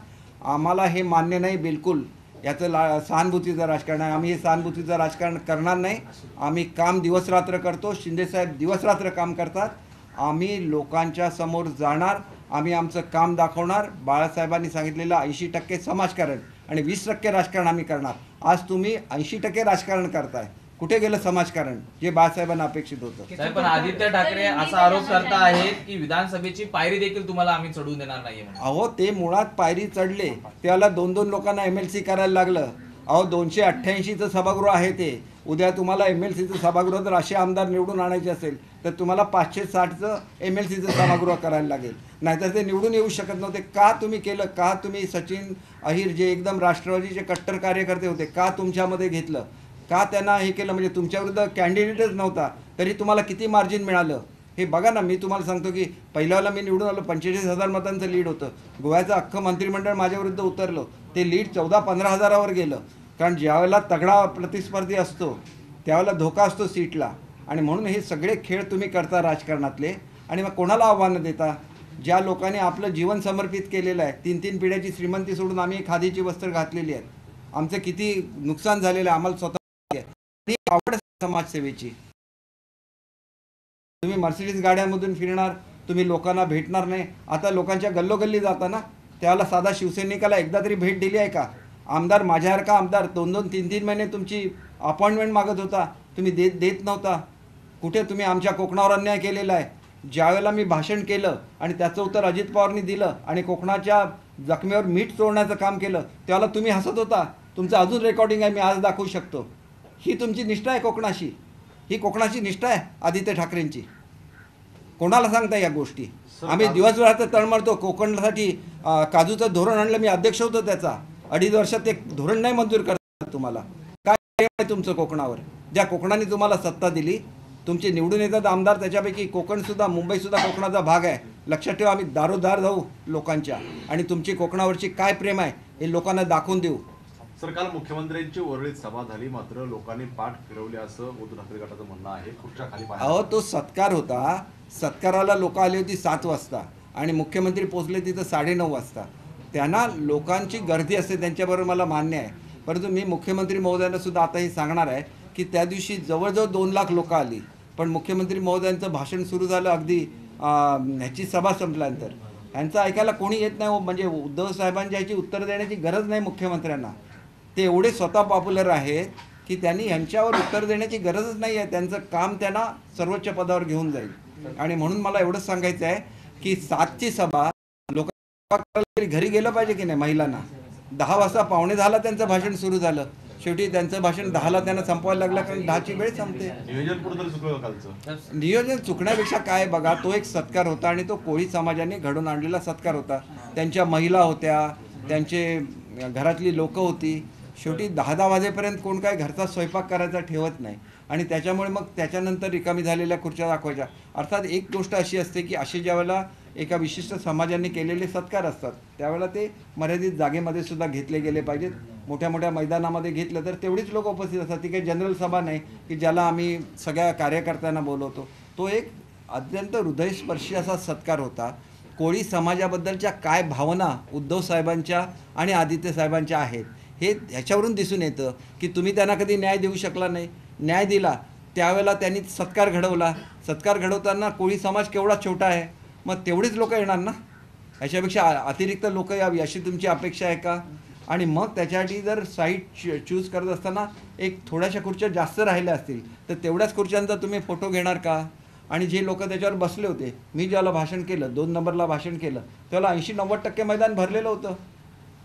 आम्हाला हे मान्य नाही बिलकुल याचं सहानुभूतीचं राजकारण आहे. आम्ही हे सहानुभूतीचं राजकारण करणार नाही. आम्ही काम दिवसरात्र करतो, शिंदेसाहेब दिवसरात्र काम करतात. आम्ही लोकांच्या समोर जाणार, आम्ही आमचं काम दाखवणार. बाळासाहेबांनी सांगितलेलं 80% समाजकारण आणि 20% राजकारण आम्ही करणार. आज तुम्ही 80% राजकारण करताय, कुठे गेलं समाजकारण जे बाळासाहेबांना अपेक्षित होतं? साहेब, पण आदित्य ठाकरे असा आरोप करता आहेत की विधानसभेची पायरी देखील तुम्हाला आम्ही चढवून देणार नाहीये म्हणून. अहो ते मुळात पायरी चढले, त्याला 2-2 लोकांना MLC करायला लागलं. अहो 288चं सभागृह आहे ते. उद्या तुम्हाला MLCचं सभागृह जर असे आमदार निवडून आणायचे असेल तर तुम्हाला 560चं MLCचं सभागृह करायला लागेल. नाहीतर ते निवडून येऊ शकत नव्हते. का तुम्ही केलं? का तुम्ही सचिन अहिर जे एकदम राष्ट्रवादीचे कट्टर कार्यकर्ते होते का तुमच्यामध्ये घेतलं? का त्यांना हे केलं? म्हणजे तुमच्याविरुद्ध कॅन्डिडेटच नव्हता तरी तुम्हाला किती मार्जिन मिळालं हे बघा ना. मी तुम्हाला सांगतो की पहिल्याला मी निवडून आलो 45,000 मतांचं लीड होतं. गोव्याचं अख्खं मंत्रिमंडळ माझ्याविरुद्ध उतरलं. ते लीड 14-15 हजारावर गेलं. कारण ज्यावेळेला तगडा प्रतिस्पर्धी असतो त्यावेळेला धोका असतो सीटला. आणि म्हणून हे सगळे खेळ तुम्ही करता राजकारणातले. आणि मग कोणाला आव्हानं देता? ज्या लोकांनी आपलं जीवन समर्पित केलेलं आहे, 3-3 पिढ्याची श्रीमंती सोडून आम्ही खादीची वस्त्र घातलेली आहेत. आमचं किती नुकसान झालेलं आहे आम्हाला स्वतः आवड समाजसेवेची. तुम्ही मर्सिडीज गाड्यांमधून फिरणार, तुम्ही लोकांना भेटणार नाही. आता लोकांच्या गल्लोगल्ली जाता ना, त्याला साधा शिवसैनिकाला एकदा तरी भेट दिली आहे का? आमदार माझ्यासारखा आमदार 2-2, 3-3 महिने तुमची अपॉइंटमेंट मागत होता, तुम्ही देत नव्हता. कुठे तुम्ही आमच्या कोकणावर अन्याय केलेला आहे. ज्यावेळेला मी भाषण केलं आणि त्याचं उत्तर अजित पवारनी दिलं आणि कोकणाच्या जखमेवर मीठ चोळण्याचं काम केलं त्यावेळेला तुम्ही हसत होता. तुमचं अजून रेकॉर्डिंग आहे, मी आज दाखवू शकतो. ही तुमची निष्ठा आहे कोकणाशी? ही कोकणाची निष्ठा आहे आदित्य ठाकरेंची? कोणाला सांगता या गोष्टी? आम्ही दिवसभरात तळमळतो कोकणासाठी. काजूचं धोरण आणलं, मी अध्यक्ष होतो त्याचा. 2.5 वर्षात ते धोरण नाही मंजूर करतात. तुम्हाला काय आहे तुमचं कोकणावर? ज्या कोकणाने तुम्हाला सत्ता दिली, तुमचे निवडून येतात आमदार, त्याच्यापैकी कोकणसुद्धा, मुंबईसुद्धा कोकणाचा भाग आहे. लक्षात ठेवा, आम्ही दारोदार जाऊ लोकांच्या आणि तुमची कोकणावरची काय प्रेम आहे हे लोकांना दाखवून देऊ. सर, काल मुख्यमंत्र्यांची वरळीत सभा झाली मात्र लोकांनी पाठ फिरवली असं उद्धव ठाकरे गटाचं म्हणणं आहे. खुर्च्या खाली अहो तो सत्कार होता. सत्काराला लोक आली होती 7 वाजता आणि मुख्यमंत्री पोहोचले तिथं 9:30 वाजता. त्यांना लोकांची गर्दी असते त्यांच्याबरोबर मला मान्य आहे. परंतु मी मुख्यमंत्री महोदयांना सुद्धा आता हे सांगणार आहे की त्या दिवशी जवळजवळ 2 लाख लोक आली. पण मुख्यमंत्री महोदयांचं भाषण सुरू झालं अगदी ह्याची सभा संपल्यानंतर. यांचं ऐकायला कोणी येत नाही हो. म्हणजे उद्धव साहेबांच्या ह्याची उत्तर देण्याची गरज नाही मुख्यमंत्र्यांना. ते एवढे स्वतः पॉप्युलर आहेत की त्यांनी ह्यांच्यावर उत्तर देण्याची गरजच नाही आहे. त्यांचं काम त्यांना सर्वोच्च पदावर घेऊन जाईल. आणि म्हणून मला एवढंच सांगायचं आहे की 7ची सभा लोकांना घरी गेलं पाहिजे की नाही. महिलांना 10 वाजता 9:45ला त्यांचं भाषण सुरू झालं. शेवटी त्यांचं भाषण 10ला त्यांना संपवायला लागलं कारण 10ची वेळ संपते. नियोजन कुठेतरी चुकलं कालचं. नियोजन चुकण्यापेक्षा काय बघा, तो एक सत्कार होता आणि तो कोळी समाजाने घडून आणलेला सत्कार होता. त्यांच्या महिला होत्या, त्यांचे घरातली लोकं होती. शेवटी 10 वाजेपर्यंत कोण काय घरचा स्वयंपाक करायचा ठेवत नाही आणि त्याच्यामुळे मग त्याच्यानंतर रिकामी झालेल्या खुर्च्या दाखवायच्या. अर्थात एक गोष्ट अशी असते की असे ज्यावेळेला एका विशिष्ट समाजाने केलेले सत्कार असतात त्यावेळेला ते मर्यादित जागेमध्ये सुद्धा घेतले गेले पाहिजेत. मोठ्या मोठ्या मैदानामध्ये घेतलं तर तेवढीच लोक उपस्थित असतात. ती काही जनरल सभा नाही की ज्याला आम्ही सगळ्या कार्यकर्त्यांना बोलवतो. तो एक अत्यंत हृदयस्पर्शी असा सत्कार होता. कोळी समाजाबद्दलच्या काय भावना उद्धव साहेबांच्या आणि आदित्य साहेबांच्या आहेत हे ह्याच्यावरून दिसून येतं की तुम्ही त्यांना कधी न्याय देऊ शकला नाही. न्याय दिला त्यावेळेला त्यांनी सत्कार घडवला. सत्कार घडवताना कोळी समाज केवढा छोटा आहे, मग तेवढीच लोक येणार ना. ह्याच्यापेक्षा अतिरिक्त लोक यावी अशी तुमची अपेक्षा आहे का? आणि मग त्याच्यासाठी जर साईट चूज करत असताना एक थोड्याशा खुर्च्या जास्त राहिल्या असतील तर तेवढ्याच खुर्च्यांचा तुम्ही फोटो घेणार का? आणि जे लोक त्याच्यावर बसले होते, मी ज्याला भाषण केलं 2 नंबरला भाषण केलं त्याला 80-90% मैदान भरलेलं होतं.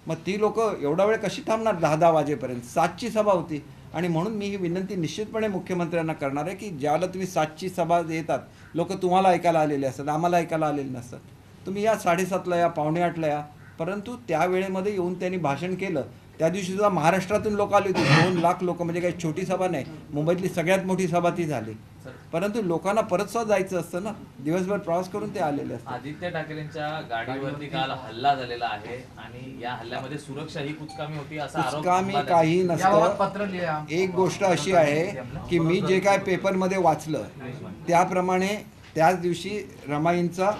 मग ती लोक एवढा वेळ कशी थांबणार 10 वाजेपर्यंत? 7ची सभा होती. आणि म्हणून मी ही विनंती निश्चितपणे मुख्यमंत्र्यांना करणार आहे की ज्याला तुम्ही 7ची सभा येतात, लोक तुम्हाला ऐकायला आलेले असतात, आम्हाला ऐकायला आलेले नसतात. तुम्ही या 7:30ला या, 7:45ला या. परंतु त्या वेळेमध्ये येऊन त्यांनी भाषण केलं. त्या दिवशी सुद्धा महाराष्ट्रातून लोक आली होती. 2 लाख लोक, म्हणजे काही छोटी सभा नाही. मुंबईतली सगळ्यात मोठी सभा ती झाली. परंतु लोकांना परत सुद्धा जायचं असतं ना, दिवसभर प्रवास करून ते आलेले असतात. आदित्य ठाकरेंच्या गाडीवरती काल हल्ला झालेला आहे आणि या हल्ल्यामध्ये सुरक्षा ही कुचकामी होती असा आरोप. कुचकामी काही नसतं. एक गोष्ट अशी आहे की मी जे काय पेपरमध्ये वाचलं त्याप्रमाणे त्याच दिवशी रमाईंचा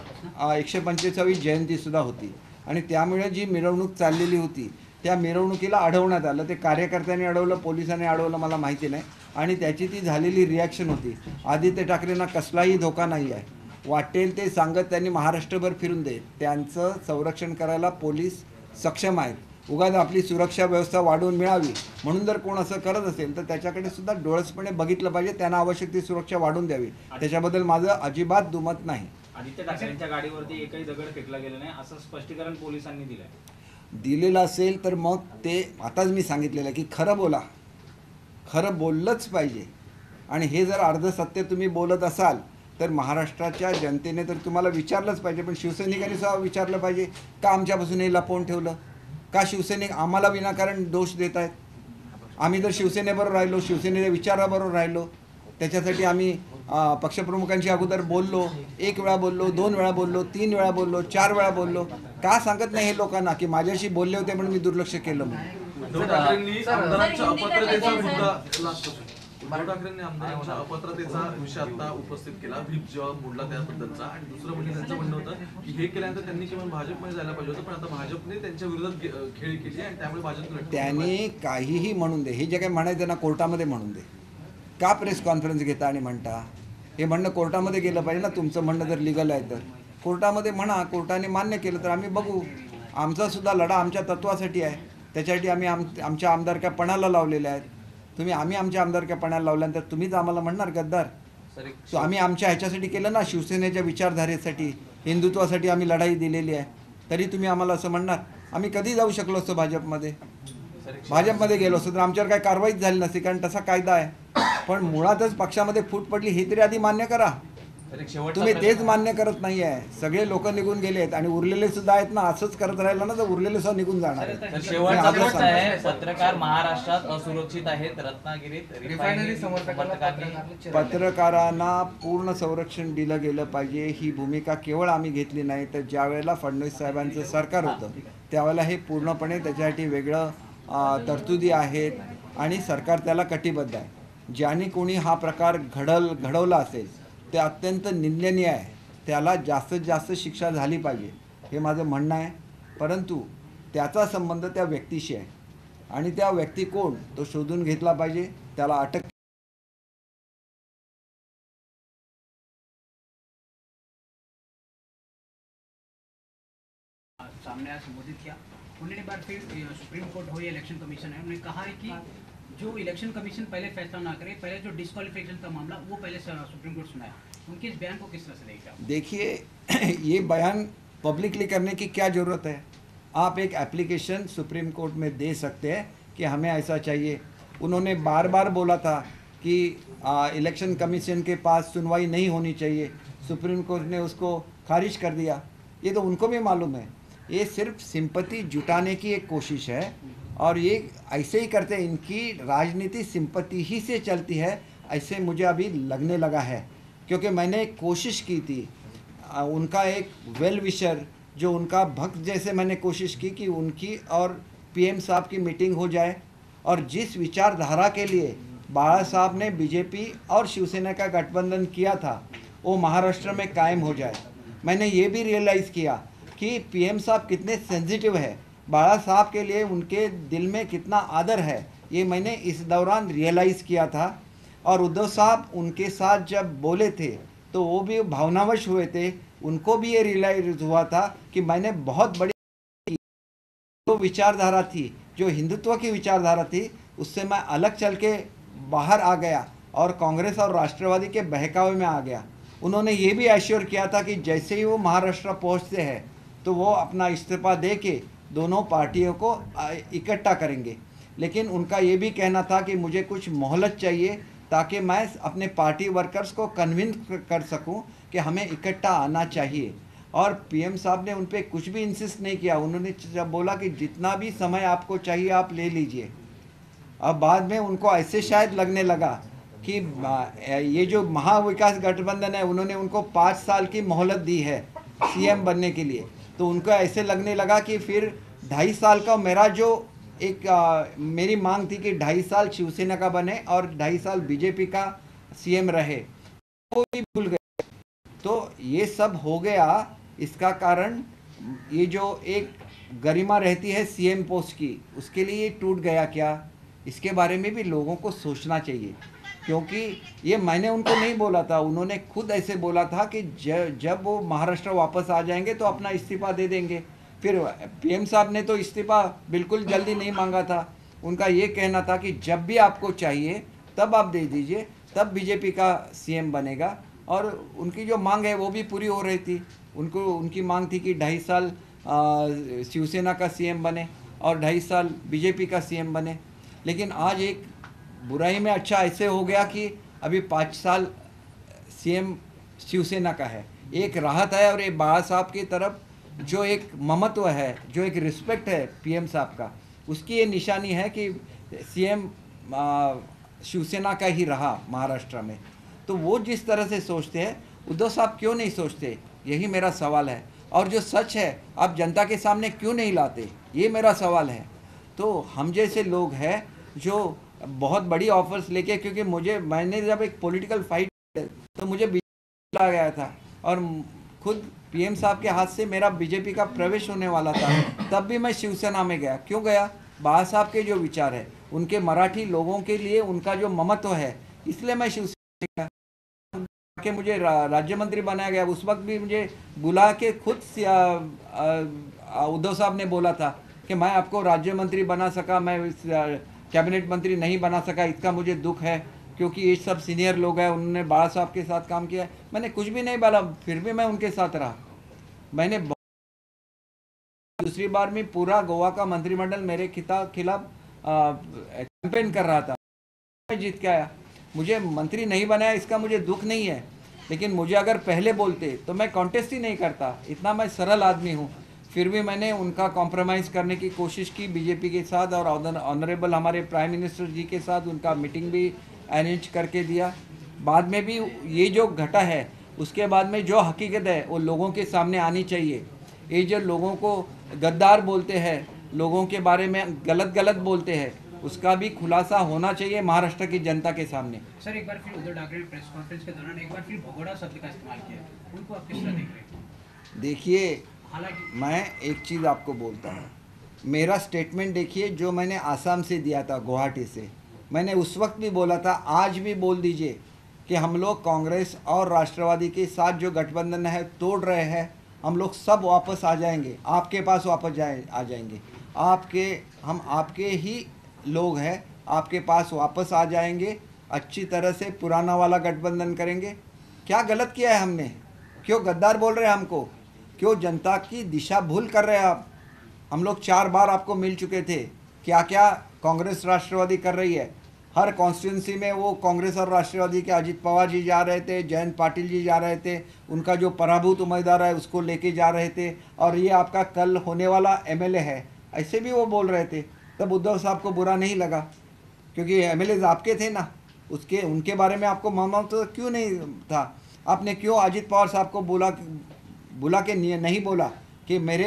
145वी जयंती सुद्धा होती आणि त्यामुळे जी मिरवणूक चाललेली होती त्या मिरवणुकीला अडवण्यात आलं. ते कार्यकर्त्यांनी अडवलं, पोलिसांनी अडवलं, मला माहिती नाही. आणि त्याची ती झालेली रिॲक्शन होती. आदित्य ठाकरेंना कसलाही धोका नाही आहे. वाटेल ते सांगत त्यांनी महाराष्ट्रभर फिरून दे. त्यांचं संरक्षण करायला पोलीस सक्षम आहेत उगाच आपली सुरक्षा व्यवस्था वाढवून मिळावी म्हणून जर कोण असं करत असेल तर त्याच्याकडे सुद्धा डोळसपणे बघितलं पाहिजे, त्यांना आवश्यक ती सुरक्षा वाढवून द्यावी. त्याच्याबद्दल माझं अजिबात दुमत नाही. आदित्य ठाकरेंच्या गाडीवरती एकही दगड फेकला गेला नाही असं स्पष्टीकरण पोलिसांनी दिलेलं असेल तर मग ते आताच मी सांगितलेलं आहे की खरं बोला, खरं बोललंच पाहिजे. आणि हे जर अर्ध सत्य तुम्ही बोलत असाल तर महाराष्ट्राच्या जनतेने तर तुम्हाला विचारलंच पाहिजे. पण शिवसैनिकांनी सुद्धा विचारलं पाहिजे का आमच्यापासून हे लपवून ठेवलं, का शिवसैनिक आम्हाला विनाकारण दोष देत आहेत. आम्ही जर शिवसेनेबरोबर राहिलो, शिवसेनेच्या विचाराबरोबर राहिलो, त्याच्यासाठी आम्ही पक्षप्रमुखांशी अगोदर बोललो, 1 वेळा बोललो, 2 वेळा बोललो, 3 वेळा बोललो, 4 वेळा बोललो. का सांगत नाही हे लोकांना की माझ्याशी बोलले होते पण मी दुर्लक्ष केलं म्हणून. उद्धव ठाकरेंनी आमदारांच्या अपात्रतेचा आमदारांच्या अपात्रतेचा विषय आता उपस्थित केला, व्हीप जेव्हा मोडला त्याबद्दलचा. आणि दुसरं म्हणजे त्यांचं म्हणणं होतं की हे केल्यानंतर त्यांनी केवळ भाजपमध्ये जायला पाहिजे होतं, पण आता भाजपने त्यांच्या विरोधात खेळी केली आणि त्यामुळे भाजप त्यांनी काहीही म्हणून दे, हे जे काही म्हणायचं ना कोर्टामध्ये म्हणून दे. का प्रेस कॉन्फरन्स घेता आणि म्हणता? हे म्हणणं कोर्टामध्ये गेलं पाहिजे ना. तुमचं म्हणणं जर लिगल आहे तर कोर्टामध्ये म्हणा, कोर्टाने मान्य केलं तर आम्ही बघू. आमचा सुद्धा लढा आमच्या तत्वासाठी आहे, त्याच्यासाठी आम्ही आमच्या आमदारक्यापणाला लावलेल्या आहेत. आम्ही आमच्या आमदारक्यापणाला लावल्यानंतर तुम्हीच आम्हाला म्हणणार गद्दार. सो आम्ही आमच्या ह्याच्यासाठी केलं ना, शिवसेनेच्या विचारधारेसाठी, हिंदुत्वासाठी आम्ही लढाई दिलेली आहे. तरी तुम्ही आम्हाला असं म्हणणार? आम्ही कधी जाऊ शकलो असतो भाजपमध्ये? भाजपमध्ये गेलो असतो तर आमच्यावर काही कारवाईच झाली नसती, कारण तसा कायदा आहे. पण मुळातच पक्षामध्ये फूट पडली हे तरी आधी मान्य करा. तुम्ही तेच मान्य करत नाही आहे. सगळे लोक निघून गेलेत आणि उरलेले सुद्धा आहेत ना. असंच करत राहिलं ना तर उरलेले सुद्धा निघून जाणार. शेवटचा प्रश्न आहे, पत्रकार महाराष्ट्रात असुरक्षित आहेत. रत्नागिरीत रिफायनरी समर्थकांनी पत्रकारांना पूर्ण संरक्षण दिलं गेलं पाहिजे ही भूमिका केवळ आम्ही घेतली नाही, तर ज्या वेळेला फडणवीस साहेबांचं सरकार होतं त्यावेळेला हे पूर्णपणे त्याच्यासाठी वेगळं तरतुदी आहेत आणि सरकार त्याला कटिबद्ध आहे. ज्याने कोणी हा प्रकार घडवला असेल ते अत्यंत निंदनीय आहे. त्याला जास्तीत जास्त शिक्षा झाली पाहिजे हे माझं म्हणणं आहे. परंतु त्याचा संबंध त्या व्यक्तीशी आहे आणि त्या व्यक्ती कोण तो शोधून घेतला पाहिजे, त्याला अटक. सामने आज संबोधित किया उन्होंने बार फिर सुप्रीम कोर्ट हो या इलेक्शन कमीशन है, उन्होंने कहा है कि जो इलेक्शन कमीशन पहले फैसला ना करे, पहले जो डिस्क्वालिफिकेशन का मामला वो पहले सुप्रीम कोर्ट सुनाए. उनके इस बयान को किस तरह से देखेगा? देखिए ये बयान पब्लिकली करने की क्या ज़रूरत है? आप एक एप्लीकेशन सुप्रीम कोर्ट में दे सकते हैं कि हमें ऐसा चाहिए. उन्होंने बार बार बोला था कि इलेक्शन कमीशन के पास सुनवाई नहीं होनी चाहिए, सुप्रीम कोर्ट ने उसको खारिज कर दिया. ये तो उनको भी मालूम है. ये सिर्फ सिंपैथी जुटाने की एक कोशिश है और ये ऐसे ही करते हैं. इनकी राजनीति सिंपैथी ही से चलती है, ऐसे मुझे अभी लगने लगा है. क्योंकि मैंने एक कोशिश की थी, उनका एक वेल विशर जो उनका भक्त जैसे मैंने कोशिश की कि उनकी और पीएम साहब की मीटिंग हो जाए और जिस विचारधारा के लिए बाला साहब ने बीजेपी और शिवसेना का गठबंधन किया था वो महाराष्ट्र में कायम हो जाए. मैंने ये भी रियलाइज़ किया कि पीएम साहब कितने सेंसिटिव है, बाला साहब के लिए उनके दिल में कितना आदर है, ये मैंने इस दौरान रियलाइज़ किया था. और उद्धव साहब उनके साथ जब बोले थे तो वो भी भावनावश हुए थे. उनको भी ये रियलाइज हुआ था कि मैंने बहुत बड़ी जो विचारधारा थी, जो हिंदुत्व की विचारधारा थी, उससे मैं अलग चल के बाहर आ गया और कांग्रेस और राष्ट्रवादी के बहकावे में आ गया. उन्होंने ये भी एश्योर किया था कि जैसे ही वो महाराष्ट्र पहुँचते हैं तो वो अपना इस्तीफा दे के दोनों पार्टियों को इकट्ठा करेंगे. लेकिन उनका ये भी कहना था कि मुझे कुछ मोहलत चाहिए ताकि मैं अपने पार्टी वर्कर्स को कन्विंस कर सकूं कि हमें इकट्ठा आना चाहिए. और पीएम साहब ने उन पर कुछ भी इंसिस्ट नहीं किया. उन्होंने जब बोला कि जितना भी समय आपको चाहिए आप ले लीजिए. अब बाद में उनको ऐसे शायद लगने लगा कि ये जो महाविकास गठबंधन है उन्होंने उनको 5 साल की मोहलत दी है सीएम बनने के लिए. तो उनको ऐसे लगने लगा कि फिर 2.5 साल का मेरा जो एक मेरी मांग थी कि 2.5 साल शिवसेना का बने और 2.5 साल बीजेपी का सीएम रहे, वो भी भूल गए. तो ये सब हो गया. इसका कारण ये जो एक गरिमा रहती है सीएम पोस्ट की, उसके लिए ये टूट गया क्या? इसके बारे में भी लोगों को सोचना चाहिए. क्योंकि ये मैंने उनको नहीं बोला था, उन्होंने खुद ऐसे बोला था कि जब वो महाराष्ट्र वापस आ जाएंगे तो अपना इस्तीफा दे देंगे. फिर पीएम साहब ने तो इस्तीफा बिल्कुल जल्दी नहीं मांगा था। उनका ये कहना था कि जब भी आपको चाहिए तब आप दे दीजिए, तब बीजेपी का सीएम बनेगा। और उनकी जो मांग है वो भी पूरी हो रही थी। उनकी मांग थी कि 2.5 साल शिवसेना का सीएम बने और 2.5 साल बीजेपी का सीएम बने। लेकिन आज एक बुराई में अच्छा ऐसे हो गया कि अभी 5 साल सीएम शिवसेना का है। एक राहत है और एक बाबा साहब की तरफ जो एक ममत्व है, जो एक रिस्पेक्ट है पीएम साहब का, उसकी ये निशानी है कि सीएम शिवसेना का ही रहा महाराष्ट्र में। तो वो जिस तरह से सोचते हैं, उद्धव साहब क्यों नहीं सोचते, यही मेरा सवाल है। और जो सच है आप जनता के सामने क्यों नहीं लाते, ये मेरा सवाल है। तो हम जैसे लोग हैं जो बहुत बड़ी ऑफर्स लेके, क्योंकि मैंने जब एक पॉलिटिकल फाइट तो मुझे बीजेपी ला गया था और खुद पीएम साहब के हाथ से मेरा बीजेपी का प्रवेश होने वाला था, तब भी मैं शिवसेना में गया। क्यों गया? बाबा साहब के जो विचार है, उनके मराठी लोगों के लिए उनका जो ममत्व है, इसलिए मैं शिवसेना के मुझे राज्य मंत्री बनाया गया। उस वक्त भी मुझे बुला के खुद उद्धव साहब ने बोला था कि मैं आपको राज्य मंत्री बना सका, मैं कैबिनेट मंत्री नहीं बना सका, इसका मुझे दुख है, क्योंकि ये सब सीनियर लोग हैं, उन्होंने बाबा साहब के साथ काम किया। मैंने कुछ भी नहीं बोला, फिर भी मैं उनके साथ रहा। मैंने दूसरी बार में पूरा गोवा का मंत्रिमंडल मेरे खिलाफ कैंपेन कर रहा था, मैं जीत के आया। मुझे मंत्री नहीं बनाया, इसका मुझे दुख नहीं है, लेकिन मुझे अगर पहले बोलते तो मैं कॉन्टेस्ट ही नहीं करता। इतना मैं सरल आदमी हूँ। फिर भी मैंने उनका कॉम्प्रोमाइज़ करने की कोशिश की बीजेपी के साथ, और ऑनरेबल हमारे प्राइम मिनिस्टर जी के साथ उनका मीटिंग भी अरेंज करके दिया। बाद में भी ये जो घटा है, उसके बाद में जो हकीकत है वो लोगों के सामने आनी चाहिए। ये जो लोगों को गद्दार बोलते हैं, लोगों के बारे में गलत बोलते हैं, उसका भी खुलासा होना चाहिए महाराष्ट्र की जनता के सामने। सर, एक बार फिर उद्धव ठाकरे ने प्रेस कॉन्फ्रेंस के दौरान एक बार फिर भगोड़ा शब्द का इस्तेमाल किया, उनको आप किस तरह देख रहे हैं? देखिए, हालांकि मैं एक चीज़ आपको बोलता हूँ, मेरा स्टेटमेंट देखिए जो मैंने आसाम से दिया था, गुवाहाटी से। मैंने उस वक्त भी बोला था, आज भी बोल दीजिए कि हम लोग कांग्रेस और राष्ट्रवादी के साथ जो गठबंधन है तोड़ रहे हैं, हम लोग सब वापस आ जाएंगे, आपके पास वापस आ जाएंगे। हम आपके ही लोग हैं, आपके पास वापस आ जाएंगे, अच्छी तरह से पुराना वाला गठबंधन करेंगे। क्या गलत किया है हमने? क्यों गद्दार बोल रहे हैं हमको? क्यों जनता की दिशा भूल कर रहे हैं आप? हम लोग 4 बार आपको मिल चुके थे। क्या क्या कांग्रेस राष्ट्रवादी कर रही है? हर कॉन्स्टिट्यूंसी में वो कांग्रेस और राष्ट्रवादी के अजित पवार जी जा रहे थे, जयंत पाटिल जी जा रहे थे, उनका जो पराभूत उम्मीदवार है उसको लेके जा रहे थे, और ये आपका कल होने वाला एमएलए है, ऐसे भी वो बोल रहे थे। तब उद्धव साहब को बुरा नहीं लगा, क्योंकि एमएलए आपके थे ना, उनके बारे में आपको तो क्यों नहीं था? आपने क्यों अजित पवार साहब को बुला के नहीं बोला कि मेरे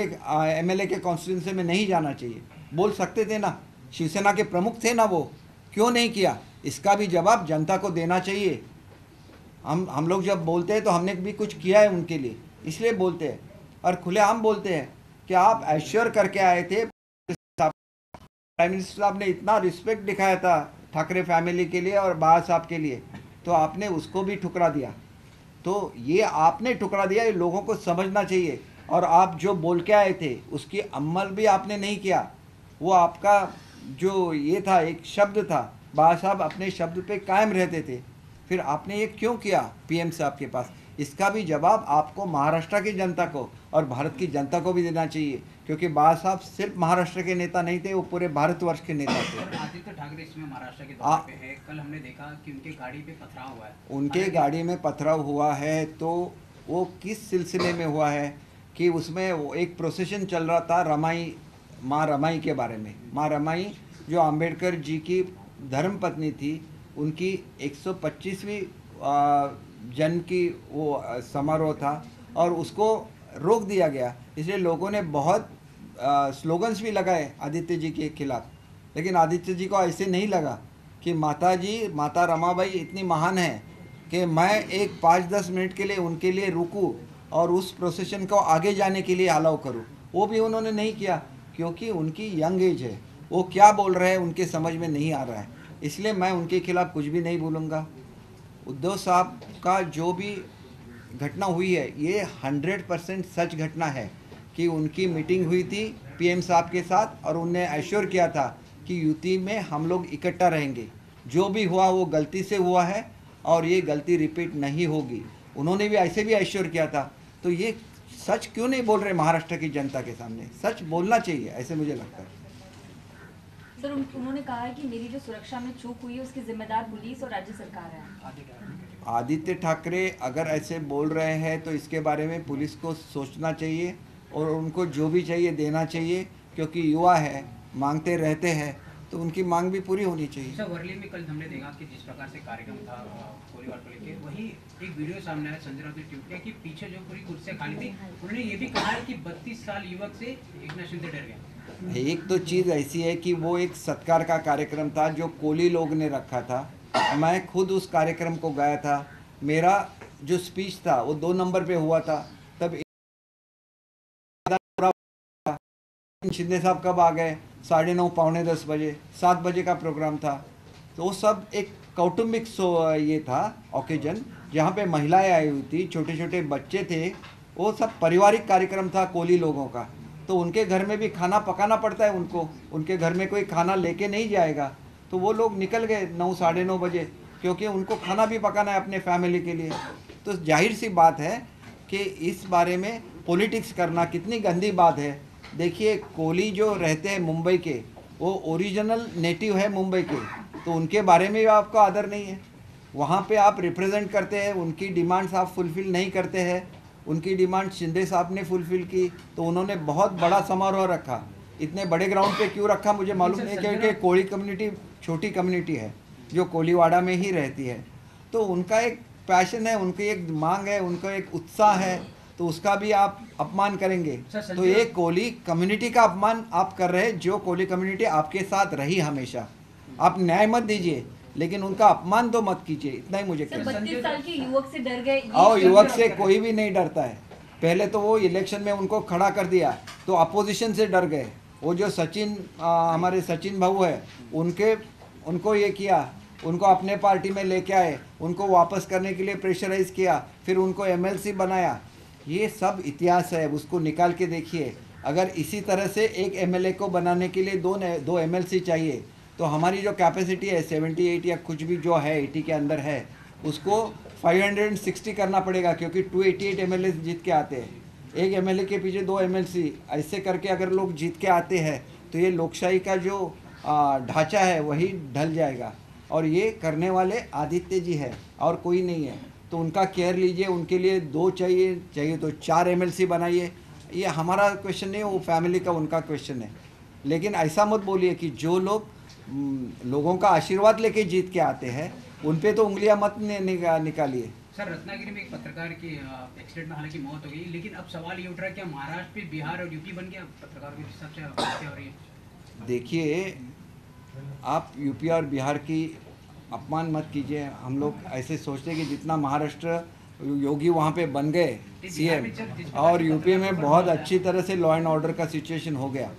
एमएलए के कॉन्स्टिट्यूंसी में नहीं जाना चाहिए? बोल सकते थे ना, शिवसेना के प्रमुख थे ना, वो क्यों नहीं किया? इसका भी जवाब जनता को देना चाहिए। हम लोग जब बोलते हैं तो हमने भी कुछ किया है उनके लिए, इसलिए बोलते हैं, और खुलेआम बोलते हैं कि आप एश्योर करके आए थे। प्राइम मिनिस्टर साहब ने इतना रिस्पेक्ट दिखाया था ठाकरे फैमिली के लिए और बाबा साहब के लिए, तो आपने उसको भी ठुकरा दिया। तो ये आपने ठुकरा दिया, ये लोगों को समझना चाहिए। और आप जो बोल के आए थे उसकी अमल भी आपने नहीं किया। वो आपका जो ये था, एक शब्द था, बाबा साहब अपने शब्द पे कायम रहते थे, फिर आपने ये क्यों किया पीएम साहब के पास? इसका भी जवाब आपको महाराष्ट्र की जनता को और भारत की जनता को भी देना चाहिए, क्योंकि बाबा साहब सिर्फ महाराष्ट्र के नेता नहीं थे, वो पूरे भारतवर्ष के नेता थे। आदित्य ठाकरे इसमें महाराष्ट्र के दौरे पे है, कल हमने देखा कि उनके गाड़ी पे पथराव हुआ है। उनके गाड़ी में पथराव हुआ है, तो वो किस सिलसिले में हुआ है कि उसमें वो एक प्रोसेशन चल रहा था रमाई, माँ रमाई के बारे में। माँ रमाई जो अंबेडकर जी की धर्मपत्नी थी, उनकी 125वीं जन्म की वो समारोह था, और उसको रोक दिया गया। इसलिए लोगों ने बहुत स्लोगन्स भी लगाए आदित्य जी के खिलाफ, लेकिन आदित्य जी को ऐसे नहीं लगा कि माता रमाबाई इतनी महान है कि मैं एक 5-10 मिनट के लिए उनके लिए रुकूं और उस प्रोसेशन को आगे जाने के लिए अलाउ करूं। वो भी उन्होंने नहीं किया, क्योंकि उनकी यंग एज है, वो क्या बोल रहे हैं उनके समझ में नहीं आ रहा है। इसलिए मैं उनके खिलाफ कुछ भी नहीं बोलूँगा। उद्धव साहब का जो भी घटना हुई है, ये 100% सच घटना है कि उनकी मीटिंग हुई थी पीएम साहब के साथ और उनने एश्योर किया था कि यूपी में हम लोग इकट्ठा रहेंगे। जो भी हुआ वो गलती से हुआ है और ये गलती रिपीट नहीं होगी। उन्होंने भी ऐसे भी एश्योर किया था। तो ये सच क्यों नहीं बोल रहे महाराष्ट्र की जनता के सामने? सच बोलना चाहिए, ऐसे मुझे लगता है। सर, उन्होंने कहा है कि मेरी जो सुरक्षा में चूक हुई है उसकी जिम्मेदार पुलिस और राज्य सरकार है। आदित्य ठाकरे अगर ऐसे बोल रहे हैं तो इसके बारे में पुलिस को सोचना चाहिए और उनको जो भी चाहिए देना चाहिए, क्योंकि युवा है, मांगते रहते हैं, तो उनकी मांग भी पूरी होनी चाहिए। सर, वर्ली में कल हमने देखा कि जिस प्रकार से कार्यक्रम था गोलीबार को लेकर, वही एक वीडियो सामने आया, संजय राउत ने ट्वीट किया कि पीछे जो पूरी कुर्सियां खाली थी, उन्होंने ये भी कहा है कि 32 साल युवक से एकनाथ शिंदे डर गया। एक तो चीज़ ऐसी है कि वो एक सत्कार का कार्यक्रम था जो कोली लोग ने रखा था। मैं खुद उस कार्यक्रम को गया था। मेरा जो स्पीच था वो 2 नंबर पे हुआ था। तब शिंदे साहब कब आ गए? 9:30 पौने 10 बजे, 7 बजे का प्रोग्राम था। तो वो सब एक कौटुंबिक ये था ओकेजन, जहाँ पे महिलाएं आई हुई थी, छोटे छोटे बच्चे थे। वो सब पारिवारिक कार्यक्रम था कोली लोगों का। तो उनके घर में भी खाना पकाना पड़ता है उनको, उनके घर में कोई खाना लेके नहीं जाएगा। तो वो लोग निकल गए 9 साढ़े 9 बजे, क्योंकि उनको खाना भी पकाना है अपने फैमिली के लिए। तो जाहिर सी बात है कि इस बारे में पॉलिटिक्स करना कितनी गंदी बात है। देखिए, कोली जो रहते हैं मुंबई के, वो ओरिजिनल नेटिव है मुंबई के, तो उनके बारे में भी आपको आदर नहीं है। वहाँ पे आप रिप्रेजेंट करते हैं, उनकी डिमांड्स आप फुलफ़िल नहीं करते हैं। उनकी डिमांड शिंदे साहब ने फुलफ़िल की, तो उन्होंने बहुत बड़ा समारोह रखा। इतने बड़े ग्राउंड पे क्यों रखा मुझे मालूम नहीं, क्योंकि कोली कम्युनिटी छोटी कम्युनिटी है जो कोलीवाड़ा में ही रहती है। तो उनका एक पैशन है, उनकी एक मांग है, उनका एक उत्साह है, तो उसका भी आप अपमान करेंगे तो ये कोली कम्युनिटी का अपमान आप कर रहे हैं। जो कोली कम्युनिटी आपके साथ रही हमेशा, आप न्याय मत दीजिए, लेकिन उनका अपमान तो मत कीजिए, इतना ही मुझे कहना है। 32 साल के युवक से डर गए? और युवक से कोई भी नहीं डरता है। पहले तो वो इलेक्शन में उनको खड़ा कर दिया तो अपोजिशन से डर गए। वो जो हमारे सचिन भाऊ है, उनको ये किया, उनको अपने पार्टी में लेके आए, उनको वापस करने के लिए प्रेशराइज किया, फिर उनको MLC बनाया। ये सब इतिहास है, उसको निकाल के देखिए। अगर इसी तरह से एक MLA को बनाने के लिए दो MLC चाहिए, तो हमारी जो कैपेसिटी है 78 या कुछ भी जो है 80 के अंदर है, उसको 560 करना पड़ेगा, क्योंकि 288 MLA जीत के आते हैं। एक MLA के पीछे 2 MLC, ऐसे करके अगर लोग जीत के आते हैं तो ये लोकशाही का जो ढांचा है वही ढल जाएगा। और ये करने वाले आदित्य जी है और कोई नहीं है। तो उनका केयर लीजिए, उनके लिए 2 चाहिए तो 4 MLC बनाइए। ये हमारा क्वेश्चन नहीं है, वो फैमिली का उनका क्वेश्चन है। लेकिन ऐसा मत बोलिए कि जो लोग लोगों का आशीर्वाद लेके जीत के आते हैं उन पे तो उंगलियां मत निकालिए। सर, रत्नागिरी में एक पत्रकार की एक्सीडेंट में हालांकि मौत हो गई, लेकिन अब सवाल ये उठ रहा है क्या महाराष्ट्र पे बिहार और यूपी बन गया पत्रकारों के हिसाब से हत्या हो रही है? देखिए, आप यूपी और बिहार की अपमान मत कीजिए। हम लोग ऐसे सोचते हैं कि जितना महाराष्ट्र योगी वहाँ पे बन गए CM, और यूपी में बहुत अच्छी तरह से लॉ एंड ऑर्डर का सिचुएशन हो गया,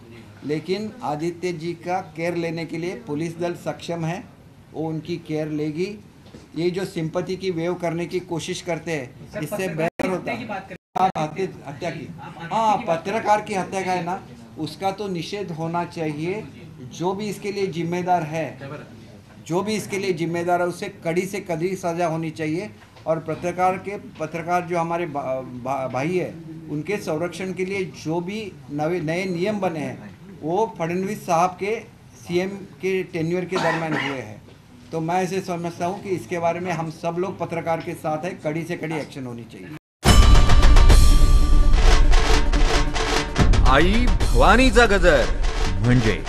लेकिन आदित्य जी का केयर लेने के लिए पुलिस दल सक्षम है, वो उनकी केयर लेगी। ये जो सिंपैथी की वेव करने की कोशिश करते हैं, इससे बेहतर होता है। हत्या की, हाँ, पत्रकार की हत्या का है ना, उसका तो निषेध होना चाहिए। जो भी इसके लिए जिम्मेदार है उसे कड़ी से कड़ी सजा होनी चाहिए। और पत्रकार जो हमारे भाई है, उनके संरक्षण के लिए जो भी नए नियम बने हैं वो फडणवीस साहब के CM के टेन्योर के दरमियान हुए हैं। तो मैं ऐसे समझता हूँ कि इसके बारे में हम सब लोग पत्रकार के साथ है, कड़ी से कड़ी एक्शन होनी चाहिए। आई भवानीचा गजर म्हणजे